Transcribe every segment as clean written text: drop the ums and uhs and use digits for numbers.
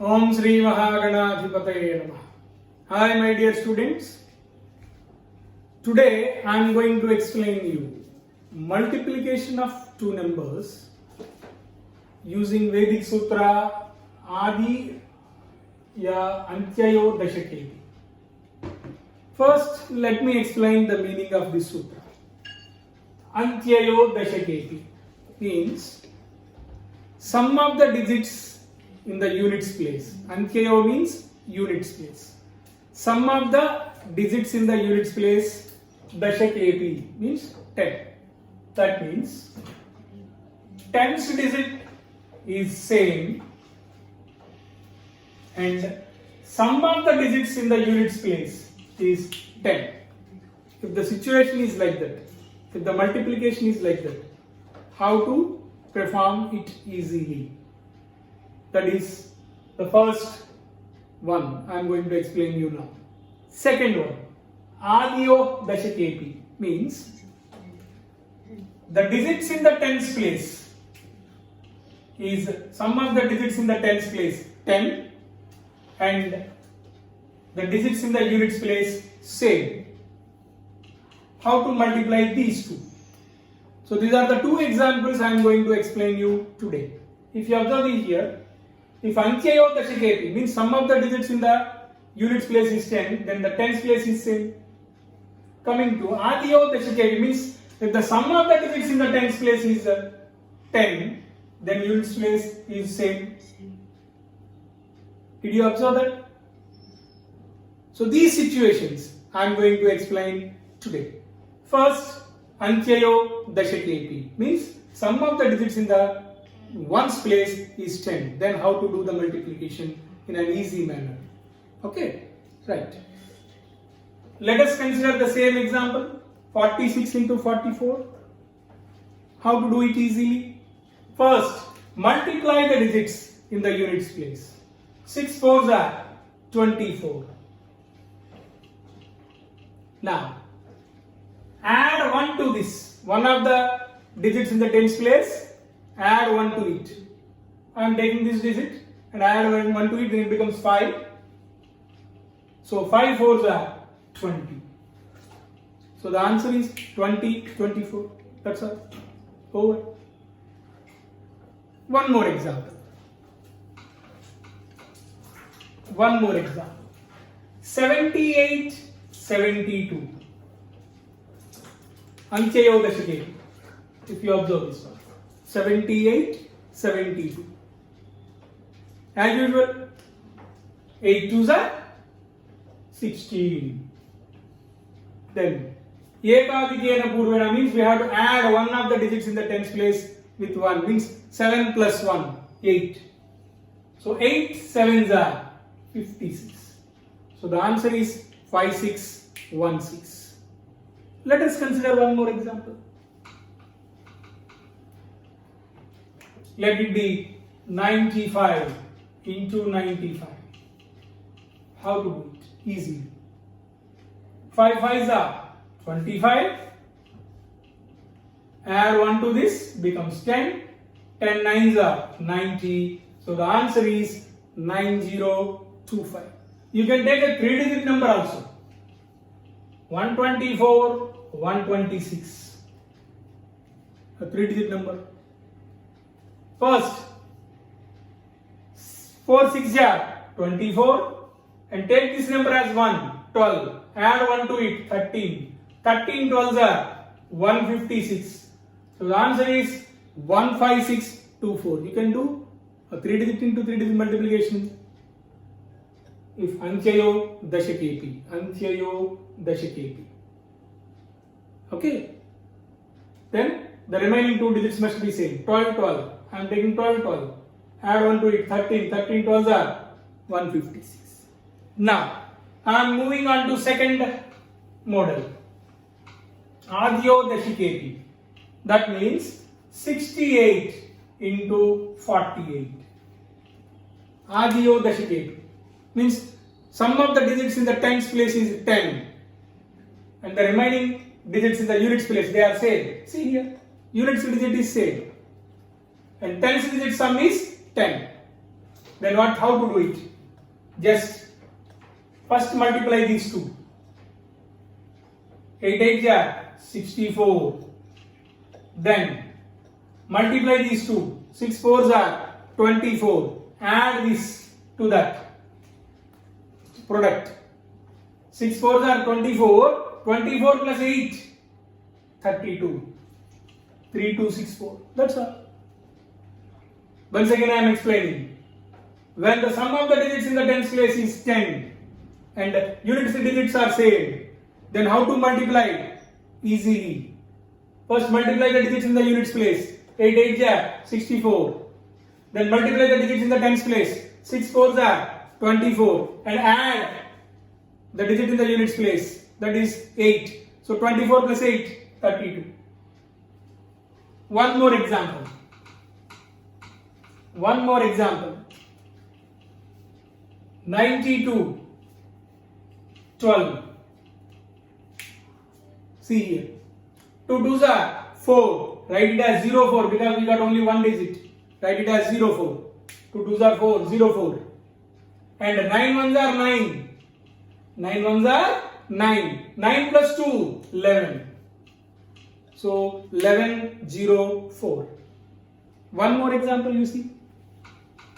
Om Sri Mahaganadhipataye Namaha. Hi my dear students. Today I am going to explain you multiplication of two numbers using Vedic Sutra Adi ya Antyayo Dashaketi. First let me explain the meaning of this sutra. Antyayo Dashaketi means sum of the digits in the units place. Antyayo means units place. Sum of the digits in the units place, Dashaketi means 10. That means 10th digit is same and sum of the digits in the units place is 10. If the situation is like that, if the multiplication is like that, how to perform it easily? That is the first one I am going to explain you now. Second one, Adiyo Dashaketi means the digits in the tens place is sum of the digits in the tens place 10 and the digits in the units place same. How to multiply these two? So these are the two examples I am going to explain you today. If you observe here, if Antyayo Dashaketi means sum of the digits in the units place is 10, then the tens place is same. Coming to Adiyo Dashaketi means if the sum of the digits in the tens place is 10, then units place is same. Did you observe that? So these situations I am going to explain today. First, Antyayo Dashaketi means sum of the digits in the ones place is 10. Then how to do the multiplication in an easy manner. Okay, right. Let us consider the same example, 46 into 44. How to do it easily? First, multiply the digits in the units place. 6 fours are 24. Now, add 1 to this. One of the digits in the tens place, add 1 to it. I am taking this digit and add 1 to it, then it becomes 5. So 5 fours are 20. So the answer is 20, 24. That's all. Over. One more example. 78, 72. Antyayo Dashaketi. If you observe this one. 78, 72. As usual, 8 twos are 16. Then, Ekadikena Purvena means we have to add one of the digits in the tens place with 1, means 7 plus 1, 8. So 8 sevens are 56. So the answer is 5616. Let us consider one more example. Let it be 95 into 95. How to do it? Easy. 5 fives are 25. Add 1 to this, becomes 10. 10 nines are 90. So the answer is 9025. You can take a 3-digit number also. 124, 126. A 3-digit number. First, 4 6 are 24 and take this number as 1, 12. Add 1 to it, 13. 13 12s are 156. So the answer is 15624. You can do a 3-digit into 3-digit multiplication. If Antyayo Dashaketi. Antyayo Dashaketi. Okay. Then the remaining 2 digits must be same. 12 12. I am taking 12 12. Add 1 to it, 13. 13 12s are 156. Now, I am moving on to second model. Adiyo Dashaketi. That means 68 into 48. Adiyo Dashaketi means sum of the digits in the tens place is 10 and the remaining digits in the units place, they are same. See here, units digit is same and tens digit sum is 10. Then what? How to do it? Just first multiply these two. 8 8 are 64. Then multiply these two. 6 4s are 24. Add this to that product. 6 4s are 24. 24 plus 8, 32. 3264. That's all. Once again I am explaining. When the sum of the digits in the tens place is 10 and units digits are same, then how to multiply? Easily. First multiply the digits in the units place. 8 8 are 64. Then multiply the digits in the tens place. 6 4s are 24 and add the digit in the units place, that is 8. So 24 plus 8, 32. One more example. 92, 12. See here. 2 2s are 4. Write it as 0 4 because we got only one digit. Write it as 0 4. 2 2s are 4, 0 4. And 9 1s are 9. 9 1s are 9. 9 plus 2, 11. So 11 0 4. One more example you see.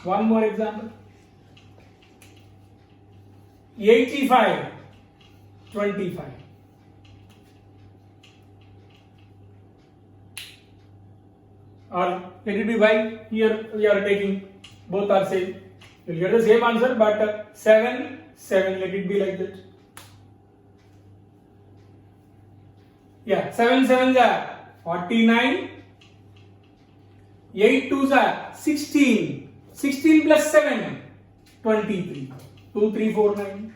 One more example. 85 25. Or let it be y. Here we are taking both are same. You will get the same answer, but 7 7. Let it be like that. Yeah, 7 7s are 49. 8 2s are 16. 16 plus 7, 23. 2 3 4 9.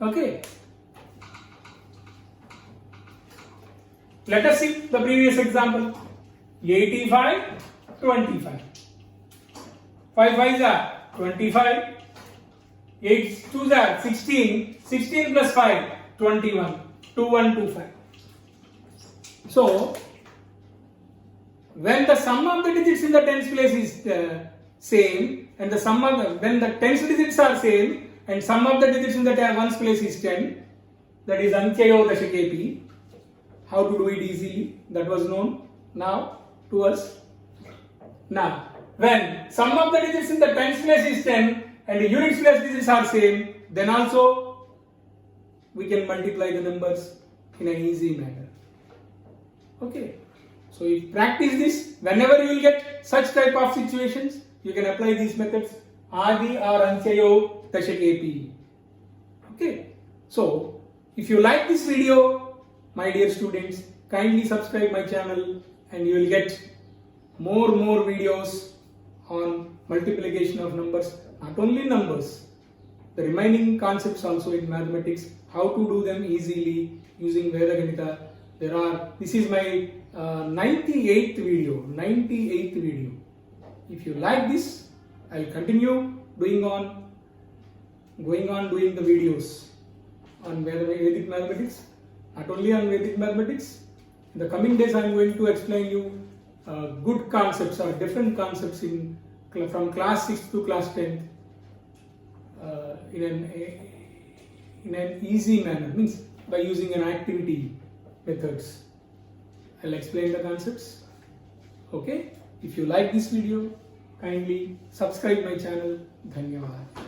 Okay. Let us see the previous example. 85 25. 5 5s are 25. 8 2s are 16. 16 plus 5, 21. 2 1 2 5. So when the sum of the digits in the tens place is same and the sum of when the tens digits are same and sum of the digits in the ones place is 10, that is Anchayo Dashakepi. How to do it easily, that was known now to us. Now when sum of the digits in the tens place is 10 and the units place digits are same, then also we can multiply the numbers in an easy manner. Okay. So if practice this, whenever you will get such type of situations, you can apply these methods. Adi or Anchayo Dashakepi. Okay. So if you like this video, my dear students, kindly subscribe my channel and you will get more videos on multiplication of numbers. Not only numbers, the remaining concepts also in mathematics, how to do them easily using Veda Ganita. This is my 98th video. If you like this, I'll continue going on doing the videos on Vedic mathematics. Not only on Vedic mathematics, in the coming days I'm going to explain you good concepts or different concepts from class 6th to class 10th in an easy manner, means by using an activity methods. I'll explain the concepts. Okay. If you like this video, kindly subscribe my channel. Dhanyavad.